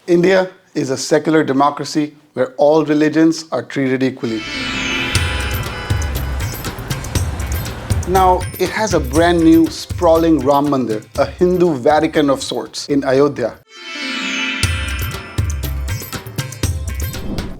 India is a secular democracy where all religions are treated equally. Now, it has a brand new, sprawling Ram Mandir, a Hindu Vatican of sorts, in Ayodhya.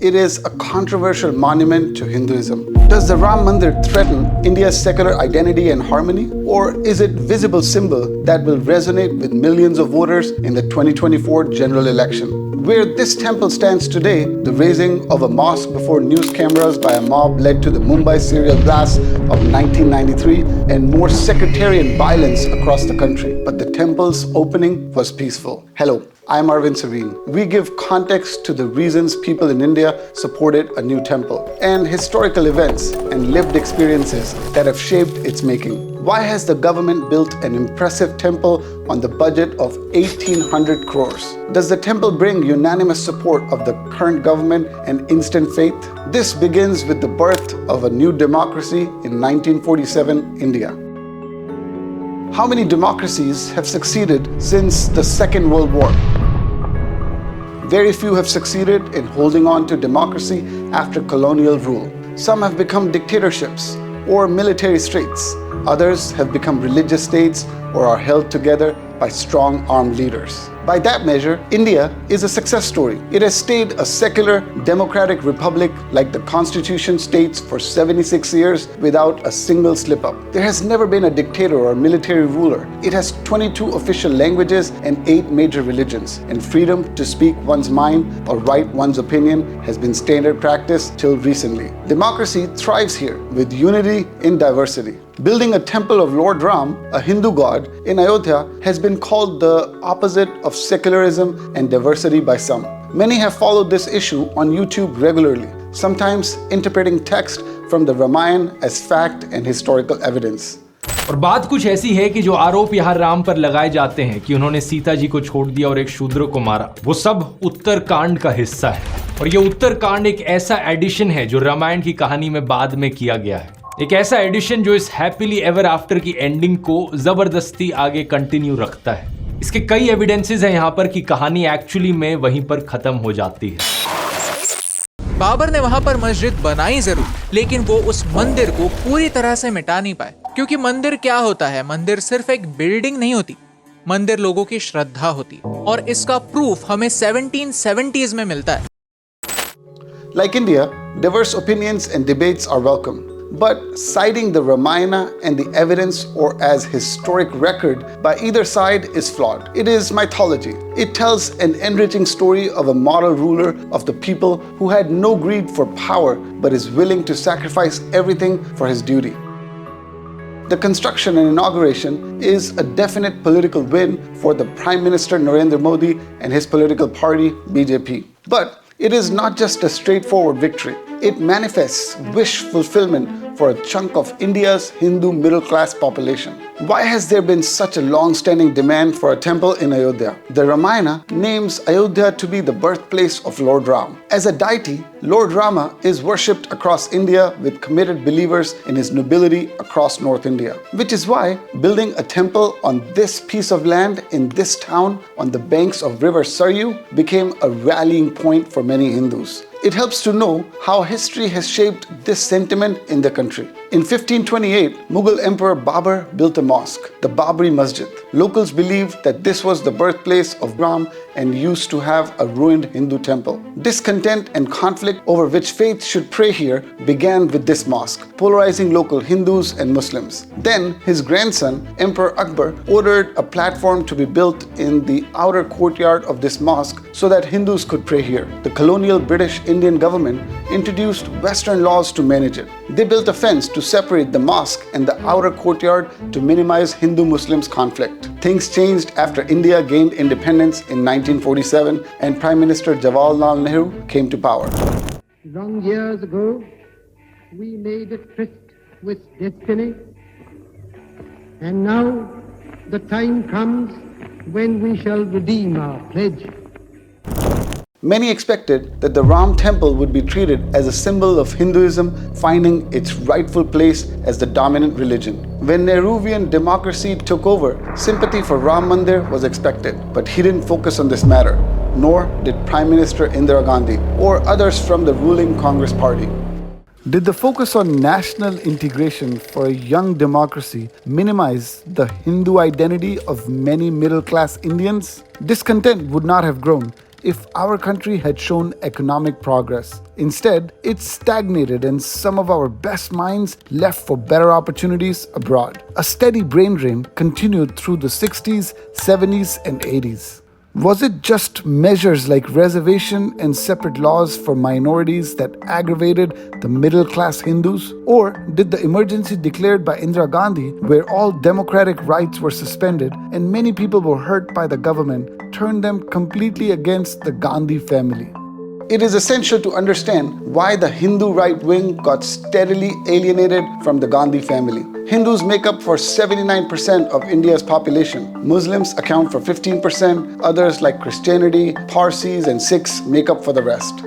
It is a controversial monument to Hinduism. Does the Ram Mandir threaten India's secular identity and harmony? Or is it a visible symbol that will resonate with millions of voters in the 2024 general election? Where this temple stands today, the raising of a mosque before news cameras by a mob led to the Mumbai serial blast of 1993 and more sectarian violence across the country. But the temple's opening was peaceful. Hello, I'm Arvind Saveen. We give context to the reasons people in India supported a new temple and historical events and lived experiences that have shaped its making. Why has the government built an impressive temple on the budget of 1,800 crores? Does the temple bring unanimous support of the current government and instant faith? This begins with the birth of a new democracy in 1947 India. How many democracies have succeeded since the Second World War? Very few have succeeded in holding on to democracy after colonial rule. Some have become dictatorships or military states. Others have become religious states or are held together by strong armed leaders. By that measure, India is a success story. It has stayed a secular, democratic republic like the Constitution states for 76 years without a single slip-up. There has never been a dictator or military ruler. It has 22 official languages and 8 major religions, and freedom to speak one's mind or write one's opinion has been standard practice till recently. Democracy thrives here with unity in diversity. Building a temple of Lord Ram, a Hindu god, in Ayodhya has been called the opposite of secularism and diversity by some. Many have followed this issue on YouTube regularly, sometimes interpreting text from the Ramayan as fact and historical evidence. और बात कुछ ऐसी है कि जो आरोप यहाँ राम पर लगाए जाते हैं कि उन्होंने सीता जी को छोड़ दिया और एक शूद्र को मारा, वो सब उत्तरकांड का हिस्सा है। और ये उत्तरकांड एक ऐसा एडिशन है जो रामायण की कहानी में बाद में किया गया है। एक ऐसा एडिशन जो इस हैप्पीली एवर आफ्टर की एंडिंग को जबरदस्ती आगे कंटिन्यू रखता है। इसके कई एविडेंसेस हैं यहाँ पर कि कहानी एक्चुअली में वहीं पर खत्म हो जाती है। बाबर ने वहां पर मस्जिद बनाई जरूर, लेकिन वो उस मंदिर को पूरी तरह से मिटा नहीं पाए। क्योंकि मंदिर क्या होता है? मंदिर सिर्फ एक बिल्डिंग नहीं होती, मंदिर लोगों की श्रद्धा होती है। और इसका प्रूफ हमें 1770s में मिलता है। Like India, diverse opinions and debates are welcome. But citing the Ramayana and the evidence or as historic record by either side is flawed. It is mythology. It tells an enriching story of a model ruler of the people who had no greed for power but is willing to sacrifice everything for his duty. The construction and inauguration is a definite political win for the Prime Minister Narendramodi and his political party BJP. But it is not just a straightforward victory. It manifests wish fulfillment for a chunk of India's Hindu middle-class population. Why has there been such a long-standing demand for a temple in Ayodhya? The Ramayana names Ayodhya to be the birthplace of Lord Ram. As a deity, Lord Rama is worshipped across India with committed believers in his nobility across North India. Which is why building a temple on this piece of land in this town on the banks of river Saryu became a rallying point for many Hindus. It helps to know how history has shaped this sentiment in the country. In 1528, Mughal Emperor Babur built a mosque, the Babri Masjid. Locals believed that this was the birthplace of Ram and used to have a ruined Hindu temple. Discontent and conflict over which faith should pray here began with this mosque, polarizing local Hindus and Muslims. Then his grandson, Emperor Akbar, ordered a platform to be built in the outer courtyard of this mosque so that Hindus could pray here. The colonial British Indian government introduced Western laws to manage it. They built a fence to separate the mosque and the outer courtyard to minimize Hindu-Muslims conflict. Things changed after India gained independence in 1947 and Prime Minister Jawaharlal Nehru came to power. Long years ago, we made a tryst with destiny, and now the time comes when we shall redeem our pledge. Many expected that the Ram temple would be treated as a symbol of Hinduism finding its rightful place as the dominant religion. When Nehruvian democracy took over, sympathy for Ram Mandir was expected, but he didn't focus on this matter. nor did Prime Minister Indira Gandhi or others from the ruling Congress party. Did the focus on national integration for a young democracy minimize the Hindu identity of many middle-class Indians? Discontent would not have grown if our country had shown economic progress. Instead, it stagnated and some of our best minds left for better opportunities abroad. A steady brain drain continued through the 60s, 70s, and 80s. Was it just measures like reservation and separate laws for minorities that aggravated the middle-class Hindus? Or did the emergency declared by Indira Gandhi, where all democratic rights were suspended and many people were hurt by the government, turn them completely against the Gandhi family? It is essential to understand why the Hindu right wing got steadily alienated from the Gandhi family. Hindus make up for 79% of India's population. Muslims account for 15%, others like Christianity, Parsis, and Sikhs make up for the rest.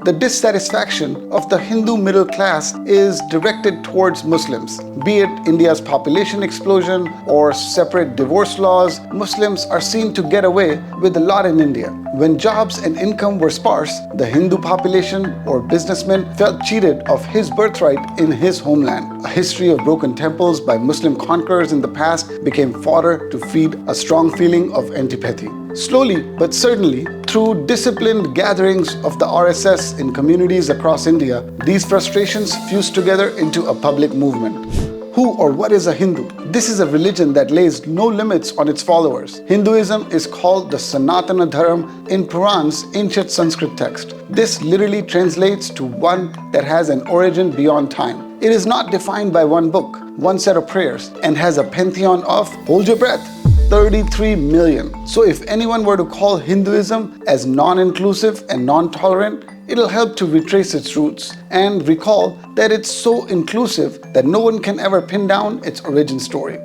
The dissatisfaction of the Hindu middle class is directed towards Muslims. Be it India's population explosion or separate divorce laws, Muslims are seen to get away with a lot in India. When jobs and income were sparse, the Hindu population or businessman felt cheated of his birthright in his homeland. A history of broken temples by Muslim conquerors in the past became fodder to feed a strong feeling of antipathy. Slowly but certainly, through disciplined gatherings of the RSS in communities across India, these frustrations fused together into a public movement. Who or what is a Hindu? This is a religion that lays no limits on its followers. Hinduism is called the Sanatandharma in Puran's ancient Sanskrit text. This literally translates to one that has an origin beyond time. It is not defined by one book, one set of prayers, and has a pantheon of, hold your breath, 33 million. So if anyone were to call Hinduism as non-inclusive and non-tolerant, it'll help to retrace its roots and recall that it's so inclusive that no one can ever pin down its origin story.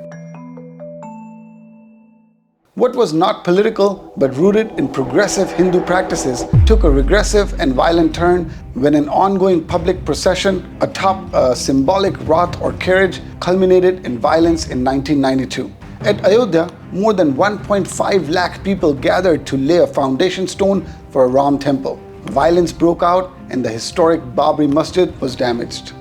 What was not political but rooted in progressive Hindu practices took a regressive and violent turn when an ongoing public procession atop a symbolic rath or carriage culminated in violence in 1992. At Ayodhya, more than 1.5 lakh people gathered to lay a foundation stone for a Ram temple. Violence broke out and the historic Babri Masjid was damaged.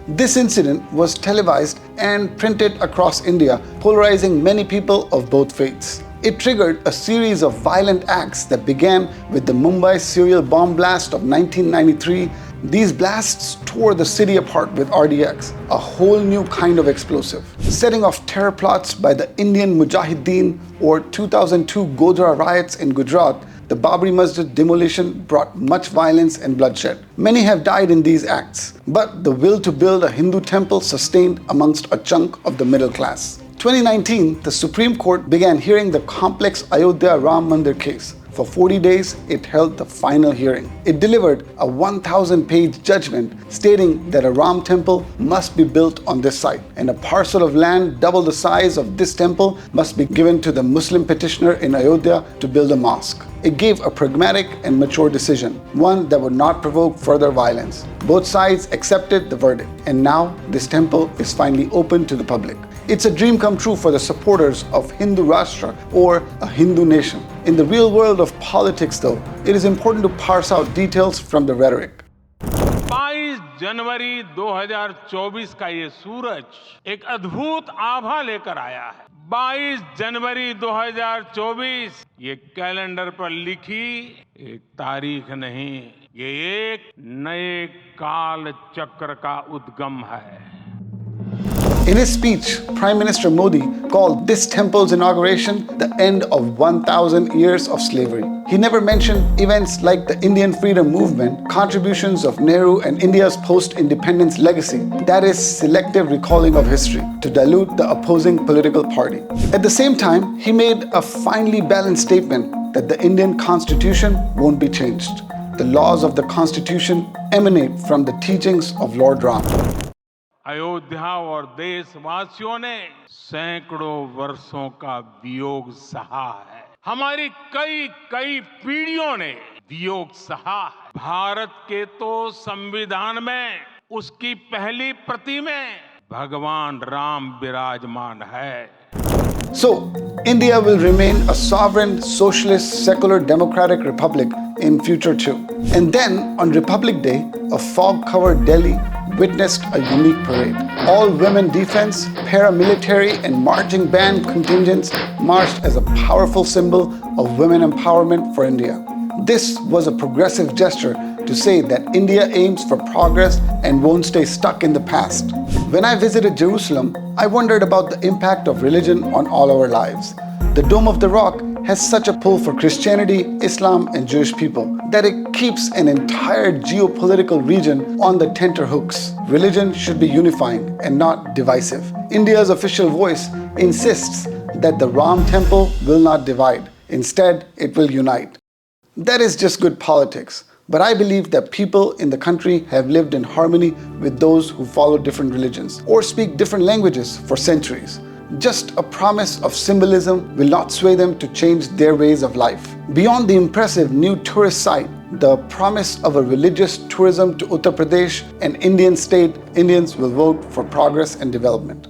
This incident was televised and printed across India, polarizing many people of both faiths. It triggered a series of violent acts that began with the Mumbai serial bomb blast of 1993. These blasts tore the city apart with RDX, a whole new kind of explosive. Setting off terror plots by the Indian Mujahideen or 2002 Godhra riots in Gujarat, the Babri Masjid demolition brought much violence and bloodshed. Many have died in these acts, but the will to build a Hindu temple sustained amongst a chunk of the middle class. 2019, the Supreme Court began hearing the complex Ayodhyarammandir case. For 40 days, it held the final hearing. It delivered a 1,000-page judgment stating that a Ram temple must be built on this site, and a parcel of land double the size of this temple must be given to the Muslim petitioner in Ayodhya to build a mosque. It gave a pragmatic and mature decision, one that would not provoke further violence. Both sides accepted the verdict, and now this temple is finally open to the public. It's a dream come true for the supporters of Hindu Rashtra or a Hindu nation. In the real world of politics, though, it is important to parse out details from the rhetoric. 22 जनवरी 2024 का ये सूरज एक अद्भुत आभा लेकर आया है। 22 जनवरी 2024 ये calendar पर लिखी एक तारीख नहीं, ये एक नए काल चक्र का उद्गम है। In his speech, Prime Minister Modi called this temple's inauguration the end of 1,000 years of slavery. He never mentioned events like the Indian freedom movement, contributions of Nehru and India's post-independence legacy, that is selective recalling of history to dilute the opposing political party. At the same time, he made a finely balanced statement that the Indian constitution won't be changed. The laws of the constitution emanate from the teachings of Lord Ram. Ayodhya और देशवासियों ने सैकड़ों वर्षों का वियोग सहा है। हमारी कई कई पीढ़ियों ने वियोग सहा है। भारत के तो संविधान में उसकी पहली प्रति में भगवान राम विराजमान है। So, India will remain a sovereign, socialist, secular, democratic republic in future too. And then, on Republic Day, a fog-covered Delhi witnessed a unique parade. All-women defense, paramilitary and marching band contingents marched as a powerful symbol of women empowerment for India. This was a progressive gesture to say that India aims for progress and won't stay stuck in the past. When I visited Jerusalem, I wondered about the impact of religion on all our lives. The Dome of the Rock has such a pull for Christianity, Islam, and Jewish people that it keeps an entire geopolitical region on the tenterhooks. Religion should be unifying and not divisive. India's official voice insists that the Ram temple will not divide. Instead, it will unite. That is just good politics. But I believe that people in the country have lived in harmony with those who follow different religions or speak different languages for centuries. Just a promise of symbolism will not sway them to change their ways of life. Beyond the impressive new tourist site, the promise of a religious tourism to Uttar Pradesh, an Indian state, Indians will vote for progress and development.